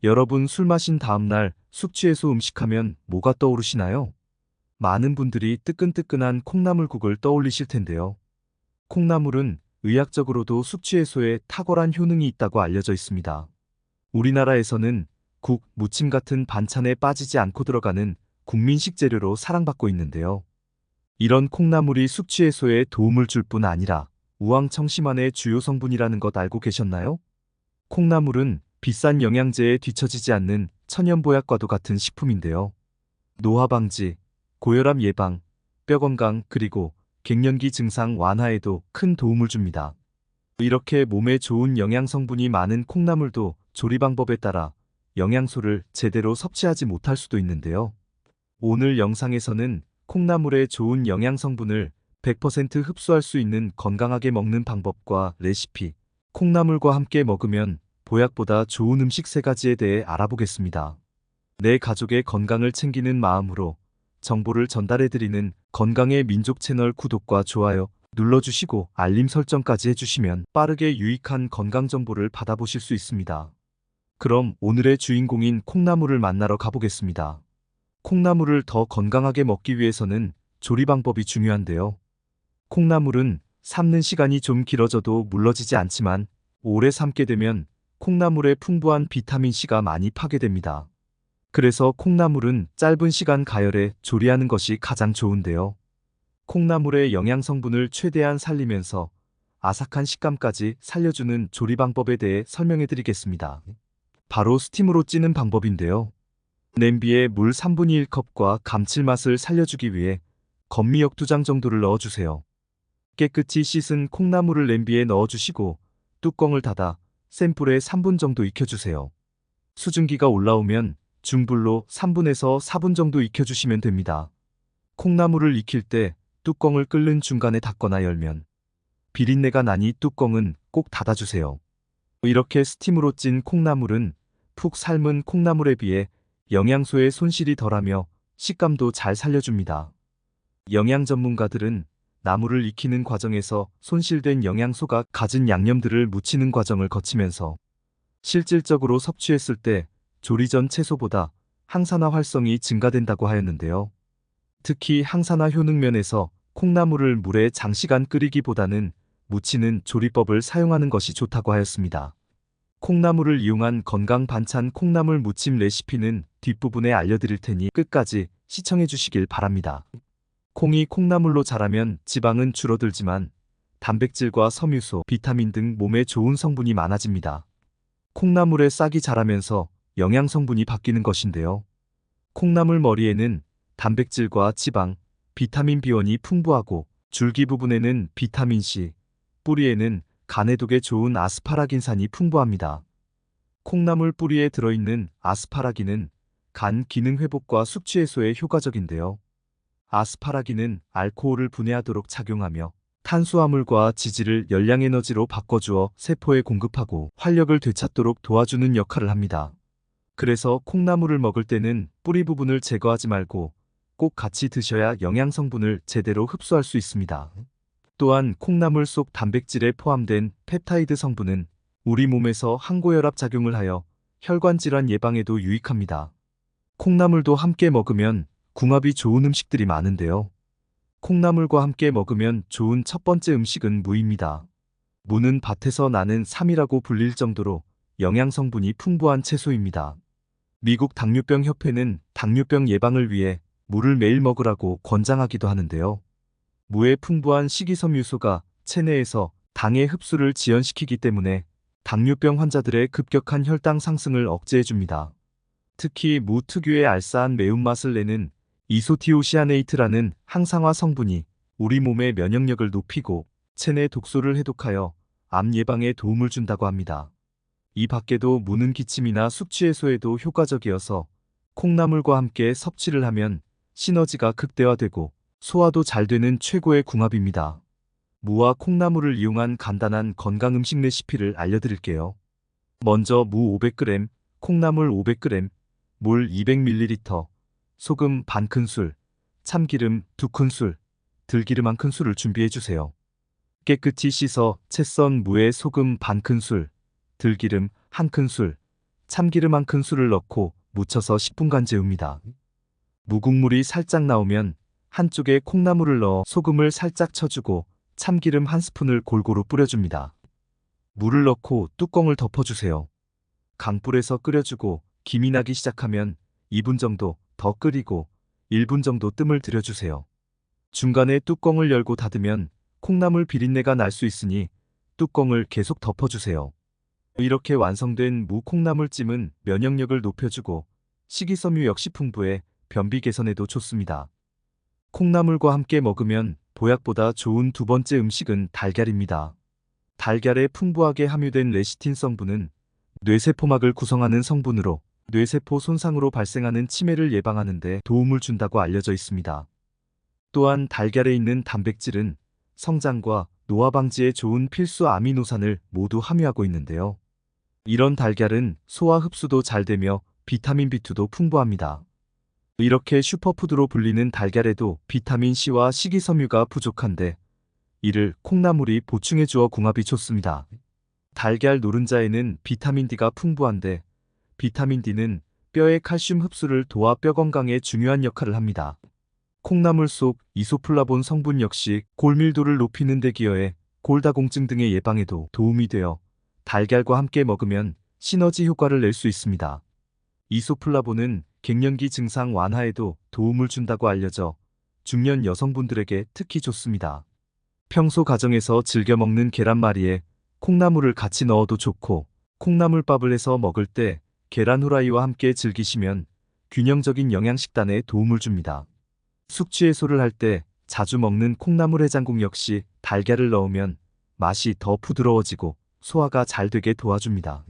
여러분 술 마신 다음날 숙취해소 음식하면 뭐가 떠오르시나요? 많은 분들이 뜨끈뜨끈한 콩나물국을 떠올리실 텐데요. 콩나물은 의학적으로도 숙취해소에 탁월한 효능이 있다고 알려져 있습니다. 우리나라에서는 국, 무침 같은 반찬에 빠지지 않고 들어가는 국민식 재료로 사랑받고 있는데요. 이런 콩나물이 숙취해소에 도움을 줄 뿐 아니라 우황청심환의 주요 성분이라는 것 알고 계셨나요? 콩나물은 비싼 영양제에 뒤처지지 않는 천연보약과도 같은 식품인데요. 노화 방지, 고혈압 예방, 뼈 건강 그리고 갱년기 증상 완화에도 큰 도움을 줍니다. 이렇게 몸에 좋은 영양 성분이 많은 콩나물도 조리 방법에 따라 영양소를 제대로 섭취하지 못할 수도 있는데요. 오늘 영상에서는 콩나물의 좋은 영양 성분을 100% 흡수할 수 있는 건강하게 먹는 방법과 레시피, 콩나물과 함께 먹으면 보약보다 좋은 음식 3가지에 대해 알아보겠습니다. 내 가족의 건강을 챙기는 마음으로 정보를 전달해드리는 건강의 민족 채널 구독과 좋아요 눌러주시고 알림 설정까지 해주시면 빠르게 유익한 건강 정보를 받아보실 수 있습니다. 그럼 오늘의 주인공인 콩나물을 만나러 가보겠습니다. 콩나물을 더 건강하게 먹기 위해서는 조리 방법이 중요한데요. 콩나물은 삶는 시간이 좀 길어져도 물러지지 않지만 오래 삶게 되면 콩나물의 풍부한 비타민C가 많이 파괴됩니다. 그래서 콩나물은 짧은 시간 가열에 조리하는 것이 가장 좋은데요. 콩나물의 영양 성분을 최대한 살리면서 아삭한 식감까지 살려주는 조리 방법에 대해 설명해 드리겠습니다. 바로 스팀으로 찌는 방법인데요. 냄비에 물 3분의 1컵과 감칠맛을 살려주기 위해 건미역 2장 정도를 넣어주세요. 깨끗이 씻은 콩나물을 냄비에 넣어주시고 뚜껑을 닫아 센 불에 3분 정도 익혀주세요. 수증기가 올라오면 중불로 3분에서 4분 정도 익혀주시면 됩니다. 콩나물을 익힐 때 뚜껑을 끓는 중간에 닫거나 열면 비린내가 나니 뚜껑은 꼭 닫아주세요. 이렇게 스팀으로 찐 콩나물은 푹 삶은 콩나물에 비해 영양소의 손실이 덜하며 식감도 잘 살려줍니다. 영양 전문가들은 나물을 익히는 과정에서 손실된 영양소가 가진 양념들을 묻히는 과정을 거치면서 실질적으로 섭취했을 때 조리 전 채소보다 항산화 활성이 증가된다고 하였는데요. 특히 항산화 효능 면에서 콩나물을 물에 장시간 끓이기보다는 무치는 조리법을 사용하는 것이 좋다고 하였습니다. 콩나물을 이용한 건강 반찬 콩나물 무침 레시피는 뒷부분에 알려드릴 테니 끝까지 시청해 주시길 바랍니다. 콩이 콩나물로 자라면 지방은 줄어들지만 단백질과 섬유소, 비타민 등 몸에 좋은 성분이 많아집니다. 콩나물의 싹이 자라면서 영양 성분이 바뀌는 것인데요. 콩나물 머리에는 단백질과 지방, 비타민 B1이 풍부하고 줄기 부분에는 비타민 C, 뿌리에는 간해독에 좋은 아스파라긴산이 풍부합니다. 콩나물 뿌리에 들어있는 아스파라긴은 간 기능 회복과 숙취 해소에 효과적인데요. 아스파라긴은 알코올을 분해하도록 작용하며 탄수화물과 지질을 열량 에너지로 바꿔주어 세포에 공급하고 활력을 되찾도록 도와주는 역할을 합니다. 그래서 콩나물을 먹을 때는 뿌리 부분을 제거하지 말고 꼭 같이 드셔야 영양 성분을 제대로 흡수할 수 있습니다. 또한 콩나물 속 단백질에 포함된 펩타이드 성분은 우리 몸에서 항고혈압 작용을 하여 혈관 질환 예방에도 유익합니다. 콩나물도 함께 먹으면 궁합이 좋은 음식들이 많은데요. 콩나물과 함께 먹으면 좋은 첫 번째 음식은 무입니다. 무는 밭에서 나는 삼이라고 불릴 정도로 영양 성분이 풍부한 채소입니다. 미국 당뇨병 협회는 당뇨병 예방을 위해 무를 매일 먹으라고 권장하기도 하는데요. 무의 풍부한 식이섬유소가 체내에서 당의 흡수를 지연시키기 때문에 당뇨병 환자들의 급격한 혈당 상승을 억제해줍니다. 특히 무 특유의 알싸한 매운맛을 내는 이소티오시아네이트라는 항산화 성분이 우리 몸의 면역력을 높이고 체내 독소를 해독하여 암 예방에 도움을 준다고 합니다. 이 밖에도 무는 기침이나 숙취 해소에도 효과적이어서 콩나물과 함께 섭취를 하면 시너지가 극대화되고 소화도 잘 되는 최고의 궁합입니다. 무와 콩나물을 이용한 간단한 건강 음식 레시피를 알려드릴게요. 먼저 무 500g, 콩나물 500g, 물 200ml, 소금 반 큰술, 참기름 2큰술, 들기름 1큰술을 준비해주세요. 깨끗이 씻어 채 썬 무에 소금 반 큰술, 들기름 1큰술, 참기름 한 큰술을 넣고 묻혀서 10분간 재웁니다. 무국물이 살짝 나오면 한쪽에 콩나물을 넣어 소금을 살짝 쳐주고 참기름 한 스푼을 골고루 뿌려줍니다. 물을 넣고 뚜껑을 덮어주세요. 강불에서 끓여주고 김이 나기 시작하면 2분 정도 더 끓이고 1분 정도 뜸을 들여주세요. 중간에 뚜껑을 열고 닫으면 콩나물 비린내가 날 수 있으니 뚜껑을 계속 덮어주세요. 이렇게 완성된 무 콩나물찜은 면역력을 높여주고 식이섬유 역시 풍부해 변비 개선에도 좋습니다. 콩나물과 함께 먹으면 보약보다 좋은 두 번째 음식은 달걀입니다. 달걀에 풍부하게 함유된 레시틴 성분은 뇌세포막을 구성하는 성분으로 뇌세포 손상으로 발생하는 치매를 예방하는 데 도움을 준다고 알려져 있습니다. 또한 달걀에 있는 단백질은 성장과 노화 방지에 좋은 필수 아미노산을 모두 함유하고 있는데요. 이런 달걀은 소화 흡수도 잘 되며 비타민 B2도 풍부합니다. 이렇게 슈퍼푸드로 불리는 달걀에도 비타민C와 식이섬유가 부족한데 이를 콩나물이 보충해 주어 궁합이 좋습니다. 달걀 노른자에는 비타민 D가 풍부한데 비타민 D는 뼈의 칼슘 흡수를 도와 뼈 건강에 중요한 역할을 합니다. 콩나물 속 이소플라본 성분 역시 골밀도를 높이는 데 기여해 골다공증 등의 예방에도 도움이 되어 달걀과 함께 먹으면 시너지 효과를 낼 수 있습니다. 이소플라본은 갱년기 증상 완화에도 도움을 준다고 알려져 중년 여성분들에게 특히 좋습니다. 평소 가정에서 즐겨 먹는 계란말이에 콩나물을 같이 넣어도 좋고 콩나물밥을 해서 먹을 때 계란 후라이와 함께 즐기시면 균형적인 영양식단에 도움을 줍니다. 숙취 해소를 할 때 자주 먹는 콩나물 해장국 역시 달걀을 넣으면 맛이 더 부드러워지고 소화가 잘 되게 도와줍니다.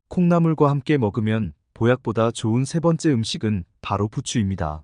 콩나물과 함께 먹으면 보약보다 좋은 세 번째 음식은 바로 부추입니다.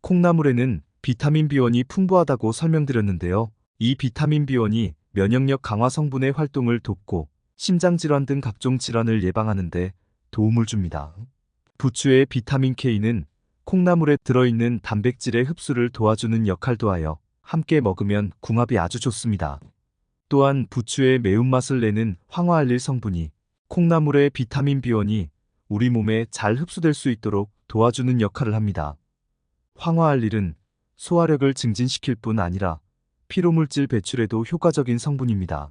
콩나물에는 비타민 B1이 풍부하다고 설명드렸는데요. 이 비타민 B1이 면역력 강화 성분의 활동을 돕고 심장질환 등 각종 질환을 예방하는 데 도움을 줍니다. 부추의 비타민 K는 콩나물에 들어있는 단백질의 흡수를 도와주는 역할도 하여 함께 먹으면 궁합이 아주 좋습니다. 또한 부추의 매운맛을 내는 황화알릴 성분이 콩나물의 비타민 B1이 우리 몸에 잘 흡수될 수 있도록 도와주는 역할을 합니다. 황화알릴은 소화력을 증진시킬 뿐 아니라 피로물질 배출에도 효과적인 성분입니다.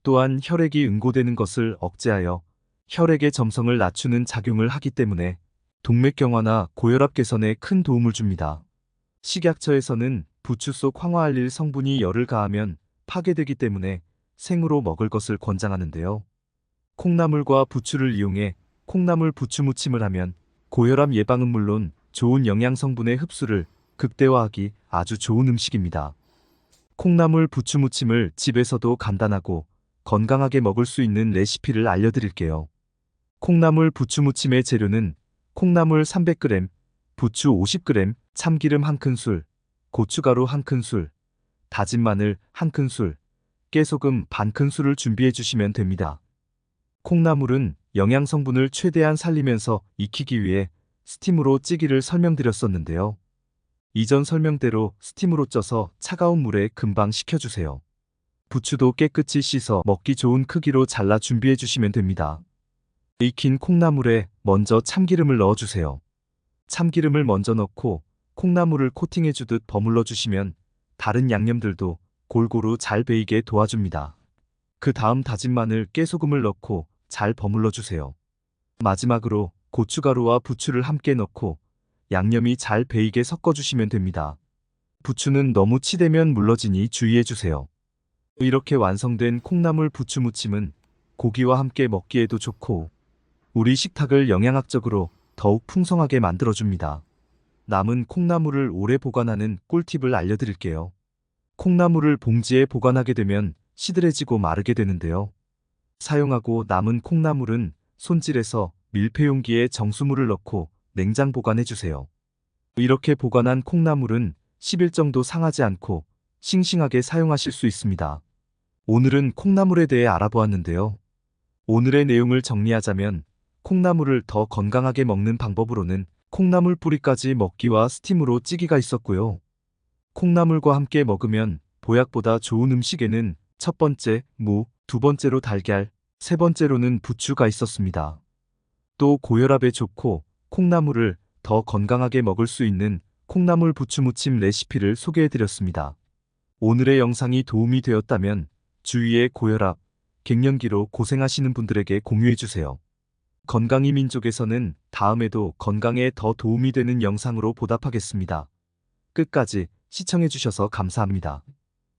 또한 혈액이 응고되는 것을 억제하여 혈액의 점성을 낮추는 작용을 하기 때문에 동맥경화나 고혈압 개선에 큰 도움을 줍니다. 식약처에서는 부추 속 황화알릴 성분이 열을 가하면 파괴되기 때문에 생으로 먹을 것을 권장하는데요. 콩나물과 부추를 이용해 콩나물 부추 무침을 하면 고혈압 예방은 물론 좋은 영양 성분의 흡수를 극대화하기 아주 좋은 음식입니다. 콩나물 부추 무침을 집에서도 간단하고 건강하게 먹을 수 있는 레시피를 알려드릴게요. 콩나물 부추 무침의 재료는 콩나물 300g, 부추 50g, 참기름 1큰술, 고춧가루 1큰술, 다진 마늘 1큰술, 깨소금 반큰술을 준비해 주시면 됩니다. 콩나물은 영양 성분을 최대한 살리면서 익히기 위해 스팀으로 찌기를 설명드렸었는데요. 이전 설명대로 스팀으로 쪄서 차가운 물에 금방 식혀주세요. 부추도 깨끗이 씻어 먹기 좋은 크기로 잘라 준비해 주시면 됩니다. 익힌 콩나물에 먼저 참기름을 넣어주세요. 참기름을 먼저 넣고 콩나물을 코팅해 주듯 버물러 주시면 다른 양념들도 골고루 잘 배이게 도와줍니다. 그 다음 다진 마늘, 깨소금을 넣고 잘 버물러 주세요. 마지막으로 고춧가루와 부추를 함께 넣고 양념이 잘 배이게 섞어주시면 됩니다. 부추는 너무 치대면 물러지니 주의해주세요. 이렇게 완성된 콩나물 부추 무침은 고기와 함께 먹기에도 좋고 우리 식탁을 영양학적으로 더욱 풍성하게 만들어줍니다. 남은 콩나물을 오래 보관하는 꿀팁을 알려드릴게요. 콩나물을 봉지에 보관하게 되면 시들해지고 마르게 되는데요. 사용하고 남은 콩나물은 손질해서 밀폐용기에 정수물을 넣고 냉장 보관해주세요. 이렇게 보관한 콩나물은 10일 정도 상하지 않고 싱싱하게 사용하실 수 있습니다. 오늘은 콩나물에 대해 알아보았는데요. 오늘의 내용을 정리하자면 콩나물을 더 건강하게 먹는 방법으로는 콩나물 뿌리까지 먹기와 스팀으로 찌기가 있었고요. 콩나물과 함께 먹으면 보약보다 좋은 음식에는 첫 번째, 무, 두 번째로 달걀, 세 번째로는 부추가 있었습니다. 또 고혈압에 좋고 콩나물을 더 건강하게 먹을 수 있는 콩나물 부추무침 레시피를 소개해드렸습니다. 오늘의 영상이 도움이 되었다면 주위에 고혈압, 갱년기로 고생하시는 분들에게 공유해주세요. 건강이 민족에서는 다음에도 건강에 더 도움이 되는 영상으로 보답하겠습니다. 끝까지 시청해주셔서 감사합니다.